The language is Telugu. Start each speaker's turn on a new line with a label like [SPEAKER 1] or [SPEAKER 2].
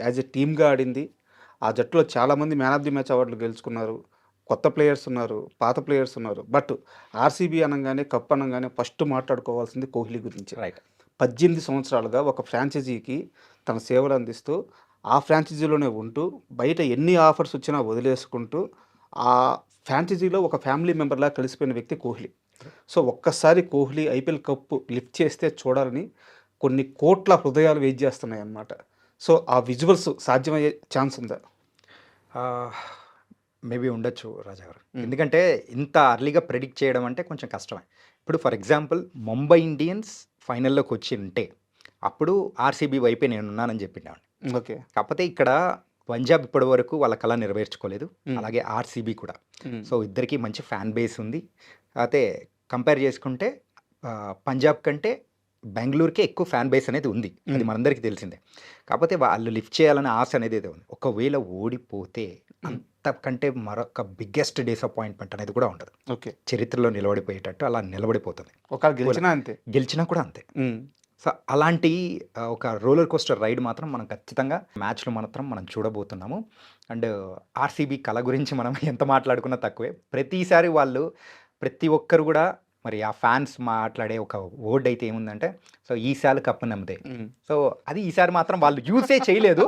[SPEAKER 1] యాజ్ ఎ టీమ్‌గా ఆడింది. ఆ జట్టులో చాలామంది మ్యాన్ ఆఫ్ ది మ్యాచ్ అవార్డులు గెలుచుకున్నారు. కొత్త ప్లేయర్స్ ఉన్నారు. పాత ప్లేయర్స్ ఉన్నారు. బట్ ఆర్‌సీబీ అనంగానే, కప్ అనంగానే ఫస్ట్ మాట్లాడుకోవాల్సింది కోహ్లీ గురించే.
[SPEAKER 2] రైట్.
[SPEAKER 1] 18 సంవత్సరాలుగా ఒక ఫ్రాంచైజీకి తన సేవలు అందిస్తూ, ఆ ఫ్రాంచైజీలోనే ఉంటూ, బయట ఎన్ని ఆఫర్స్ వచ్చినా వదిలేసుకుంటూ, ఆ ఫ్రాంచైజీలో ఒక ఫ్యామిలీ మెంబర్‌లా కలిసిపోయిన వ్యక్తి కోహ్లీ. సో, ఒక్కసారి కోహ్లీ ఐపీఎల్ కప్ లిఫ్ట్ చేస్తే చూడాలని కొన్ని కోట్ల హృదయాలు వెయిట్ చేస్తున్నాయన్నమాట. సో, ఆ విజువల్స్ సాధ్యమయ్యే ఛాన్స్ ఉందా?
[SPEAKER 2] మేబీ ఉండొచ్చు రాజా గారు.
[SPEAKER 1] హ్మ్.
[SPEAKER 2] ఎందుకంటే ఇంత అర్లీగా ప్రెడిక్ట్ చేయడం అంటే కొంచెం కష్టమే. ఇప్పుడు ఫర్ ఎగ్జాంపుల్ ముంబై ఇండియన్స్ ఫైనల్‌లోకి వచ్చి ఉంటే, అప్పుడు ఆర్‌సీబీ వైపే నేనున్నానని చెప్పిండేవాడిని.
[SPEAKER 1] ఓకే.
[SPEAKER 2] కాకపోతే ఇక్కడ పంజాబ్ ఇప్పటి వరకు వాళ్ళ కల నెరవేర్చుకోలేదు.
[SPEAKER 1] హ్మ్.
[SPEAKER 2] అలాగే ఆర్‌సీబీ కూడా.
[SPEAKER 1] హ్మ్.
[SPEAKER 2] సో, ఇద్దరికీ మంచి ఫ్యాన్ బేస్ ఉంది. అయితే కంపేర్ చేసుకుంటే పంజాబ్ కంటే బెంగుళూరుకే ఎక్కువ ఫ్యాన్ బేస్ అనేది ఉంది. అది
[SPEAKER 1] హ్మ్.
[SPEAKER 2] మనందరికీ తెలిసిందే. కాకపోతే వాళ్ళు లిఫ్ట్ చేయాలనే ఆశ అనేది ఏదో ఉంది. ఒకవేళ ఓడిపోతే
[SPEAKER 1] హ్మ్.
[SPEAKER 2] అంతకంటే మరొక బిగ్గెస్ట్ డిసప్పాయింట్‌మెంట్ అనేది కూడా ఉంటది.
[SPEAKER 1] ఓకే.
[SPEAKER 2] చరిత్రలో నిలబడిపోయేటట్టు అలా నిలబడిపోతుంది.
[SPEAKER 1] ఒకవేళ
[SPEAKER 2] ఒకవేళ
[SPEAKER 1] గెలిచినా అంతే.
[SPEAKER 2] గెలిచినా కూడా అంతే.
[SPEAKER 1] హ్మ్.
[SPEAKER 2] సో, అలాంటి ఒక రోలర్ కోస్టర్ రైడ్ మాత్రం మనం ఖచ్చితంగా మ్యాచ్‌లో మాత్రం మనం చూడబోతున్నాము. అండ్ ఆర్‌సీబీ కల గురించి మనం ఎంత మాట్లాడుకున్నా తక్కువే. ప్రతిసారి వాళ్ళు ప్రతి ఒక్కరు గూడా మరి ఆ ఫాన్స్ మాట్లాడే ఒక వర్డ్ అయితే ఏముందంటే, సో, ఈసారి కప్ నమ్మదే.
[SPEAKER 1] హ్మ్.
[SPEAKER 2] సో, అది ఈసారి మాత్రం వాళ్ళు యూజే చేయలేదు.